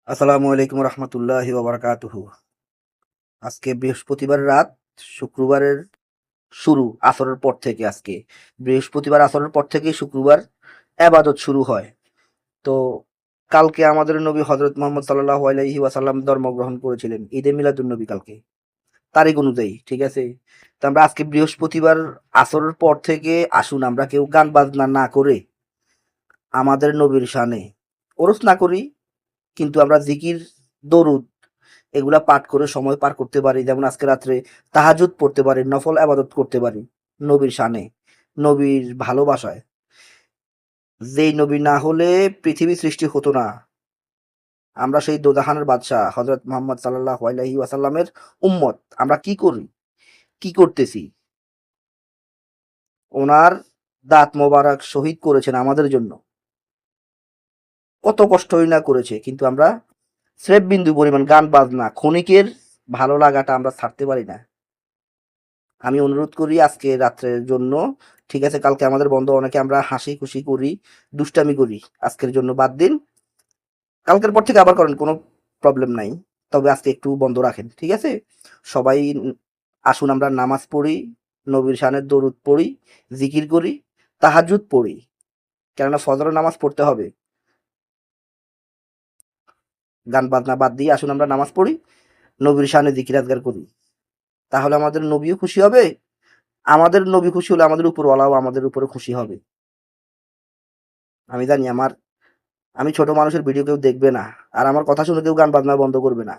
আসসালামু আলাইকুম রহমতুল্লাহি ওয়াবারাকাতুহু। আজকে বৃহস্পতিবার রাত, শুক্রবারের শুরু আসরের পর থেকে। আজকে বৃহস্পতিবার আসরের পর থেকেই শুক্রবার এবাদত শুরু হয়। তো কালকে আমাদের নবী হজরত মোহাম্মদ সাল্লাল্লাহু আলাইহি ওয়াসাল্লাম জন্মগ্রহণ করেছিলেন, ঈদে মিলাদুন নবী কালকে তারিখ অনুযায়ী, ঠিক আছে। তো আমরা আজকে বৃহস্পতিবার আসরের পর থেকে আসুন আমরা কেউ গান বাজনা না করে আমাদের নবীর শানে ওরস না করি, কিন্তু আমরা জিকির, দরুদ এগুলা পাঠ করে সময় পার করতে পারি। যেমন আজকে রাত্রে তাহাজ্জুদ পড়তে পারি, নফল আবাদত করতে পারি নবীর শানে, নবীর ভালোবাসায়। যেই নবী না হলে পৃথিবী সৃষ্টি হতো না। আমরা সেই দোজাহানের বাদশাহ হজরত মোহাম্মদ সাল্লাল্লাহু আলাইহি ওয়াসাল্লামের উম্মত। আমরা কি করি, কি করতেছি? ওনার দাঁত মোবারক শহীদ করেছেন আমাদের জন্য, কত কষ্টই না করেছে, কিন্তু আমরা স্রেফ বিন্দু পরিমাণ গান বাজনা ক্ষণিকের ভালো লাগাটা আমরা ছাড়তে পারি না। আমি অনুরোধ করি আজকে রাত্রের জন্য, ঠিক আছে, কালকে আমাদের বন্ধ, অনেকে আমরা হাসি খুশি করি, দুষ্টামি করি, আজকের জন্য বাদ দিন। কালকের পর থেকে আবার করেন, কোনো প্রবলেম নাই, তবে আজকে একটু বন্ধ রাখেন, ঠিক আছে। সবাই আসুন আমরা নামাজ পড়ি, নবীর শানের দরুদ পড়ি, জিকির করি, তাহাজ্জুদ পড়ি, কেননা ফজরের নামাজ পড়তে হবে। গান বাজনা বাদ দিয়ে আসুন আমরা নামাজ পড়ি, নবীর শানে জিকির আজগার করি। তাহলে আমাদের নবীও খুশি হবে, আমাদের নবী খুশি হলে আমাদের উপরওয়ালাও আমাদের উপরে খুশি হবে। আমি জানি আমি ছোট মানুষের ভিডিও কেউ দেখবে না, আর আমার কথা শুনে কেউ গান বাজনা বন্ধ করবে না।